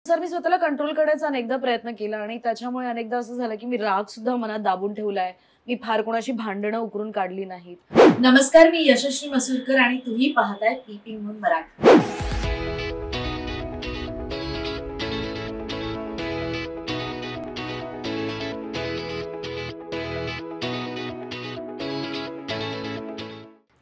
Sir मी स्वतःला control करण्याचा अनेकदा प्रयत्न केला आणि त्याच्यामुळे अनेकदा असं झालं की मी राग सुद्धा मनात दाबून ठेवलाय. मी फार कोणाशी भांडणं उकरून काढली नाहीत. नमस्कार, मी यशस्वी मसूरकर आणि तुम्ही पाहताय पीपिंग मून मराठी.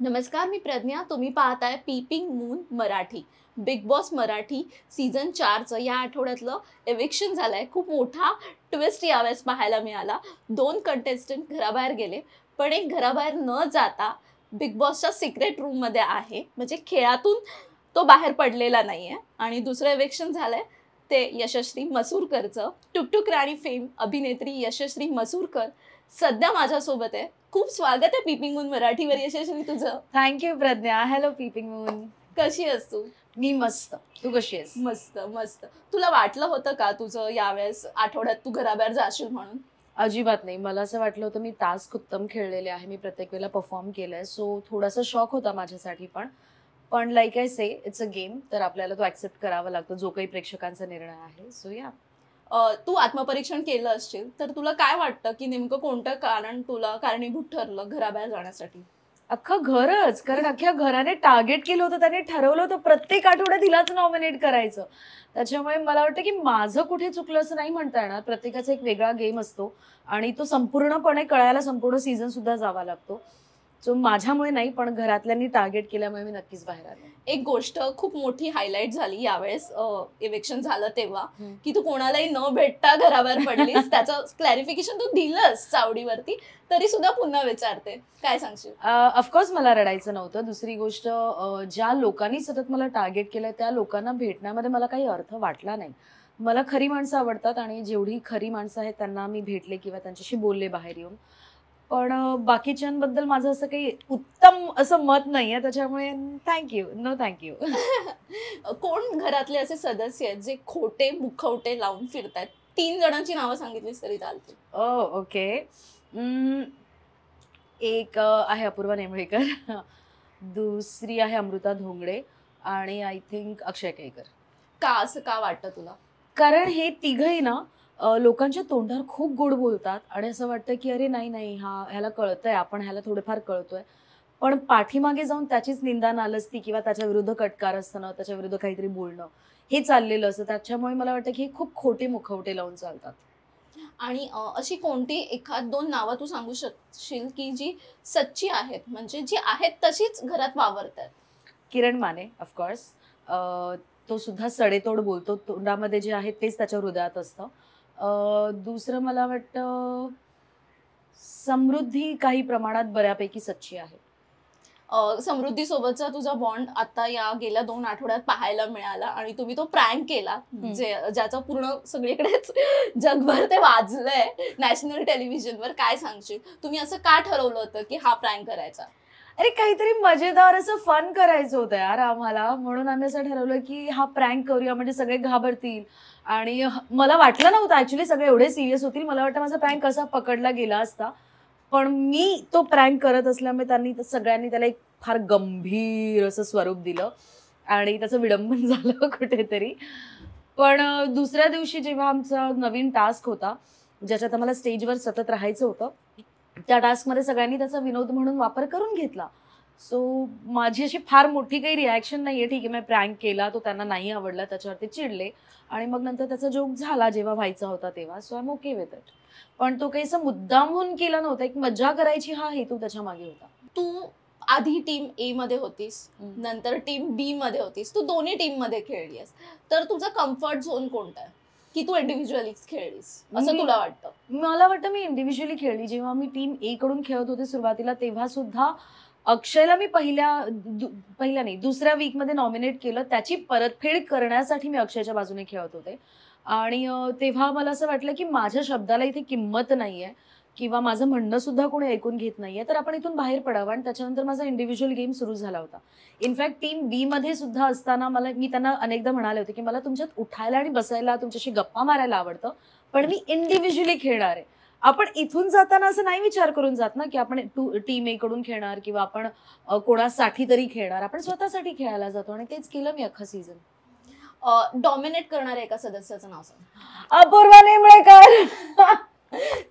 नमस्कार, मी प्रज्ञा. तुम्ही पाहताय peeping moon Marathi. Bigg Boss Marathi season 4चं या आठवड्यातलं एविक्शन झालंय. खूप मोठा ट्विस्ट यावेळेस पाहायला मिळाला. 2 कंटेस्टंट घराबाहेर गेले, पण एक घराबाहेर न जाता बिग बॉसच्या सिक्रेट रूममध्ये आहे. म्हणजे खेळातून तो बाहेर पडलेला नाहीये. आणि दुसरं एविक्शन झालंय ते यशस्वी मसूरकरचं. टुकटुक राणी फेम अभिनेत्री यशस्वी मसूरकर सध्या माझ्यासोबत आहे. खूप स्वागत आहे पीपिंग मून मराठीवर यशस्वी तुझं. Thank you Pragya. Hello Peeping Moon. कशी आहेस तू? मी मस्त. तू कशी आहेस? मस्त मस्त. तुला वाटलं होतं का तुझं यावेळेस आठवड्यात तू घराबाहेर जाशील म्हणून? अजिबात नाही. मला असं वाटलं होतं मी टास्क उत्तम खेळलेले आहे. मी प्रत्येक वेळेला परफॉर्म केलंय. सो थोडासा शॉक होता माझ्यासाठी पण like I say it's a game. तर आपल्याला तो ऍक्सेप्ट करावा लागतो जो काही प्रेक्षकांचा निर्णय आहे. सो या. तू आत्मपरीक्षण केलं असशील तर तुला काय वाटतं की नेमकं कोणतं कारण तुला कारणीभूत ठरलं घराबाहेर जाण्यासाठी? अख्खं घरच, कारण अख्ख्या घराने टार्गेट केलं होतं. त्याने ठरवलं होतं प्रत्येक आठवड्यात हिलाच नॉमिनेट करायचं. त्याच्यामुळे मला वाटतं की माझं कुठे चुकलं असं नाही म्हणता येणार. प्रत्येकाचा एक वेगळा गेम असतो आणि तो संपूर्णपणे कळायला संपूर्ण सीझन सुद्धा जावा लागतो. सो माझ्यामुळे नाही, पण घरातल्यांनी टार्गेट केल्यामुळे मी नक्कीच बाहेर आले. एक गोष्ट खूप मोठी हायलाईट झाली यावेळेस इलेक्शन झालं तेव्हा, की तू कोणालाही न भेटता घराबाहेर पडलीस. त्याचं क्लॅरिफिकेशन तू दिलंस चावडीवरती, तरी सुद्धा पुन्हा विचारते, काय सांगशील? ऑफकोर्स मला रडायचं नव्हतं. दुसरी गोष्ट, ज्या लोकांनी सतत मला टार्गेट केलंय त्या लोकांना भेटण्यामध्ये मला काही अर्थ वाटला नाही. मला खरी माणसं आवडतात आणि जेवढी खरी माणसं आहेत त्यांना मी भेटले किंवा त्यांच्याशी बोलले बाहेर येऊन. पण बाकीच्यांबद्दल माझं असं काही उत्तम असं मत नाहीये. त्याच्यामुळे थँक्यू, नो थँक्यू. कोण घरातले असे सदस्य आहेत जे खोटे मुखवटे लावून फिरतायत? 3 जणांची नावं सांगितलीस तरी चालतील. ओके. एक आहे अपूर्वा नेमळेकर. दुसरी आहे अमृता धोंगडे आणि आय थिंक अक्षय केळकर. का असं का वाटतं तुला? कारण हे तिघही ना लोकांच्या तोंडावर खूप गोड बोलतात आणि असं वाटतं की अरे नाही नाही, ह्याला कळतंय, आपण ह्याला थोडंफार कळतोय. पण पाठीमागे जाऊन त्याचीच निंदा नालस्ती किंवा त्याच्या विरुद्ध कटकार असणं, त्याच्या विरुद्ध काहीतरी बोलणं हे चाललेलं असतं. त्याच्यामुळे मला वाटतं की हे खूप खोटे मुखवटे लावून चालतात. आणि अशी कोणती 1-2 नावं तू सांगू शकशील की जी सच्ची आहेत, म्हणजे जी आहेत तशीच घरात वावरतात? किरण माने ऑफकोर्स. तो सुद्धा सडेतोड बोलतो. तोंडामध्ये जे आहे तेच त्याच्या हृदयात असतं. दुसरं मला वाटतं समृद्धी काही प्रमाणात बऱ्यापैकी सच्ची आहे. समृद्धी सोबतचा तुझा बॉन्ड आता या गेल्या 2 आठवड्यात पाहायला मिळाला आणि तुम्ही तो प्रँक केला, ज्याचं पूर्ण सगळीकडेच जगभर ते वाजलंय नॅशनल टेलिव्हिजनवर. काय सांगशील? तुम्ही असं का ठरवलं होतं की हा प्रँक करायचा? अरे काहीतरी मजेदार असं फन करायचं होतं यार आम्हाला, म्हणून आम्ही असं ठरवलं की हा प्रँक करूया, म्हणजे सगळे घाबरतील. आणि मला वाटलं नव्हतं ऍक्च्युली सगळे एवढे सिरियस होतील. मला वाटतं माझा प्रँक कसा पकडला गेला असता, पण मी तो प्रँक करत असल्यामुळे सगळ्यांनी त्याला एक फार गंभीर असं स्वरूप दिलं आणि त्याचं विडंबन झालं कुठेतरी. पण दुसऱ्या दिवशी जेव्हा आमचा नवीन टास्क होता, ज्याच्यात आम्हाला स्टेजवर सतत राहायचं होतं, त्या टास्कमध्ये सगळ्यांनी त्याचा विनोद म्हणून वापर करून घेतला. सो माझी अशी फार मोठी काही रिॲक्शन नाहीये. ठीक आहे, मी प्रँक केला, तो त्यांना नाही आवडला, त्याच्यावरती चिडले आणि मग नंतर त्याचा जोक झाला जेव्हा व्हायचा होता तेव्हा. So I am okay with it. पण तो काही असं मुद्दामहून केला नव्हता. एक मज्जा करायची हा हेतू त्याच्या मागे होता. तू आधी टीम ए मध्ये होतीस, नंतर टीम बी मध्ये होतीस. तू दोन्ही टीम मध्ये खेळलीस, तर तुझा कम्फर्ट झोन कोणता आहे की तू इंडिव्हिज्युअली खेळलीस असं तुला वाटतं? मला वाटतं मी इंडिव्हिज्युअली खेळली. जेव्हा मी टीम ए कडून खेळत होते सुरुवातीला, तेव्हा सुद्धा अक्षयला मी पहिल्या नाही, दुसऱ्या वीकमध्ये नॉमिनेट केलं. त्याची परतफेड करण्यासाठी मी अक्षयच्या बाजूने खेळत होते आणि तेव्हा मला असं वाटलं की माझ्या शब्दाला इथे किंमत नाहीये किंवा माझं म्हणणं सुद्धा कोणी ऐकून घेत नाहीये, तर आपण इथून बाहेर पडावं. आणि त्याच्यानंतर माझा इंडिव्हिज्युअल गेम सुरू झाला होता. इनफॅक्ट टीम बी मध्ये सुद्धा असताना मी त्यांना अनेकदा म्हणाले होते की मला तुमच्यात उठायला आणि बसायला, तुमच्याशी गप्पा मारायला आवडतं, पण मी इंडिव्हिज्युअली खेळणार आहे. आपण इथून जाताना असं नाही विचार करून जात ना की आपण टीम ए कडून खेळणार किंवा आपण कोणासाठी तरी खेळणार. आपण स्वतःसाठी खेळायला जातो आणि तेच केलं मी अख्खा सीझन. डॉमिनेट करणाऱ्या एका सदस्याचं नाव सांग. अपूर्वा निंबळेकर.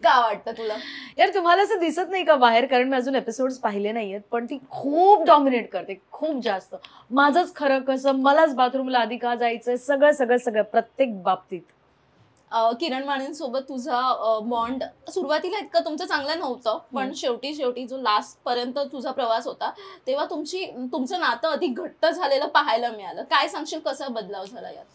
का वाटतं तुला? यार तुम्हाला असं दिसत नाही का बाहेर, कारण मी अजून एपिसोड्स पाहिले नाहीयेत, पण ती खूप डॉमिनेट करते, खूप जास्त. माझंच खरं कसं, मलाच बाथरूमला आधी का जायचंय, सगळं सगळं सगळं प्रत्येक बाबतीत. किरण मानेंसोबत तुझा बॉन्ड सुरुवातीला इतकं तुमचं चांगलं नव्हतं, पण शेवटी जो लास्ट पर्यंत तुझा प्रवास होता तेव्हा तुमचं नातं अधिक घट्ट झालेलं पाहायला मिळालं. काय सांगशील, कसा बदलाव झाला यात?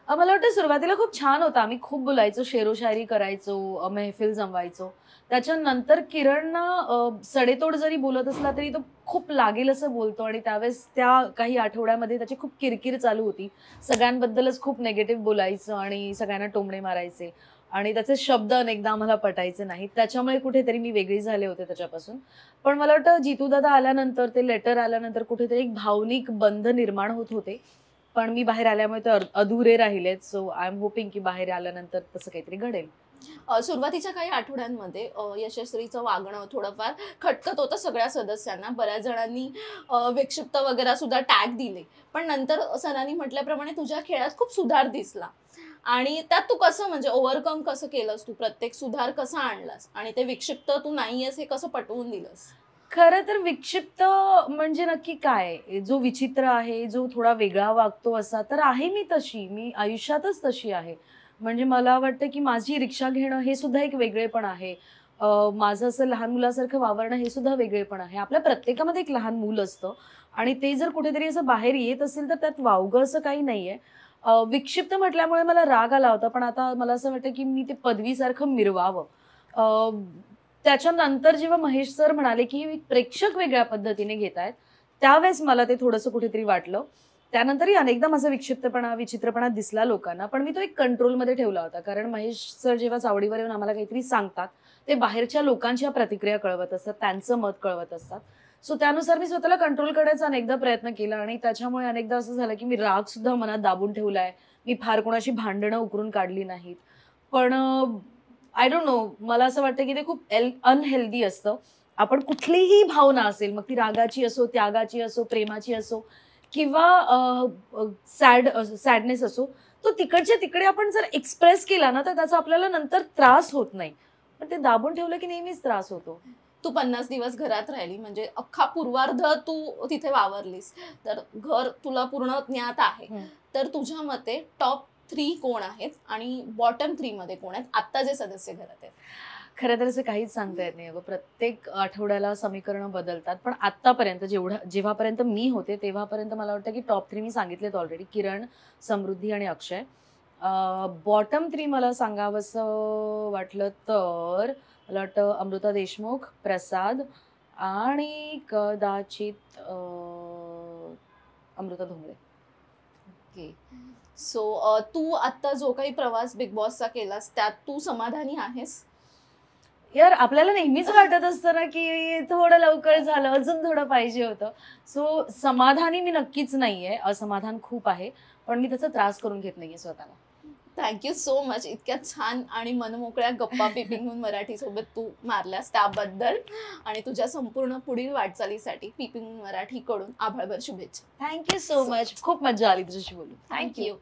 मला वाटतं सुरुवातीला खूप छान होता, आम्ही खूप बोलायचो, शेरोशायरी करायचो, महफिल जमवायचो. त्याच्यानंतर किरणनं सडेतोड जरी बोलत असला तरी तो खूप लागेल असं बोलतो, आणि त्यावेळेस त्या काही आठवड्यामध्ये त्याची खूप किरकिर चालू होती. सगळ्यांबद्दलच खूप नेगेटिव्ह बोलायचं आणि सगळ्यांना टोमणे मारायचे, आणि त्याचे शब्द अनेकदा आम्हाला पटायचे नाहीत. त्याच्यामुळे कुठेतरी मी वेगळी झाले होते त्याच्यापासून. पण मला वाटतं जितूदादा आल्यानंतर, ते लेटर आल्यानंतर कुठेतरी एक भावनिक बंध निर्माण होत होते, पण मी बाहेर आल्यामुळे ते अधुरे राहिलेत. सो आय एम होपिंग की बाहेर आल्यानंतर तसं काहीतरी घडेल. सुरुवातीच्या काही आठवड्यांमध्ये यशस्वीचं वागणं थोडंफार खटकत होतं सगळ्या सदस्यांना. बऱ्याच जणांनी विक्षिप्त वगैरे सुद्धा टॅग दिले, पण नंतर सनानी म्हटल्याप्रमाणे तुझ्या खेळात खूप सुधार दिसला, आणि त्यात तू कसं म्हणजे ओव्हरकम कसं केलंस, तू प्रत्येक सुधार कसा आणलास, आणि ते विक्षिप्त तू नाहीयेस हे कसं पटवून दिलंस? खरं तर विक्षिप्त म्हणजे नक्की काय, जो विचित्र आहे, जो थोडा वेगळा वागतो असा तर आहे मी तशी, मी आयुष्यातच तशी आहे. म्हणजे मला वाटतं की माझी रिक्षा घेणं हे सुद्धा एक वेगळेपण आहे. माझं असं लहान मुलासारखं वावरणं हे सुद्धा वेगळेपण आहे. आपल्या प्रत्येकामध्ये एक लहान मूल असतं, आणि ते जर कुठेतरी असं बाहेर येत असेल तर त्यात वावगं असं काही नाहीये. विक्षिप्त म्हटल्यामुळे मला राग आला होता, पण आता मला असं वाटतं की मी ते पदवीसारखं मिरवावं. त्याच्यानंतर जेव्हा महेश सर म्हणाले की प्रेक्षक वेगळ्या पद्धतीने घेतायत, त्यावेळेस मला ते थोडंसं कुठेतरी वाटलं. त्यानंतरही अनेकदा माझा विचित्रपणा दिसला लोकांना, पण मी तो एक कंट्रोलमध्ये ठेवला होता. कारण महेश सर जेव्हा चावडीवर येऊन आम्हाला काहीतरी सांगतात, ते बाहेरच्या लोकांच्या प्रतिक्रिया कळवत असतात, त्यांचं मत कळवत असतात. सो त्यानुसार मी स्वतःला कंट्रोल करण्याचा अनेकदा प्रयत्न केला, आणि त्याच्यामुळे अनेकदा असं झालं की मी राग सुद्धा मनात दाबून ठेवलाय. मी फार कोणाशी भांडणं उकरून काढली नाहीत. पण आय डोंट नो, मला असं वाटतं की ते खूप अनहेल्दी असतं. आपण कुठलीही भावना असेल, मग ती रागाची असो, त्यागाची असो, प्रेमाची असो, किंवा सॅडनेस असो, तो तिकडच्या तिकडे आपण जर एक्सप्रेस केला ना, तर त्याचा आपल्याला नंतर त्रास होत नाही. पण ते दाबून ठेवलं की नेहमीच त्रास होतो. तू 50 दिवस घरात राहिली, म्हणजे अख्खा पूर्वार्ध तू तिथे वावरलीस, तर घर तुला पूर्ण ज्ञात आहे. तर तुझ्या मते टॉप 3 कोण आहेत आणि बॉटम 3 मध्ये कोण आहेत आता जे सदस्य घरात आहेत? खरं तर असं काहीच सांगता येत नाही. प्रत्येक आठवड्याला समीकरणं बदलतात, पण आत्तापर्यंत जेव्हापर्यंत मी होते तेव्हापर्यंत मला वाटतं की टॉप 3 मी सांगितलेत ऑलरेडी: किरण, समृद्धी आणि अक्षय. बॉटम 3 मला सांगावंसं वाटलं तर मला वाटतं अमृता देशमुख, प्रसाद आणि कदाचित अमृता धोंगडे. ओके. सो तू आता जो काही प्रवास बिग बॉसचा केलास त्यात तू समाधानी आहेस? यार आपल्याला नेहमीच वाटत असतं ना की थोडं लवकर झालं, अजून थोडं पाहिजे होतं. सो समाधानी मी नक्कीच नाहीये, असमाधान खूप आहे, पण मी त्याचा त्रास करून घेत नाहीये स्वतःला. Thank you so much. इतक्या छान आणि मनमोकळ्या गप्पा पीपिंग मराठी सोबत तू मारल्यास त्याबद्दल, आणि तुझ्या संपूर्ण पुढील वाटचालीसाठी पीपिंग मराठीकडून आभाळभर शुभेच्छा. Thank you so much. खूप मजा आली तुझ्याशी बोलून. थँक्यू.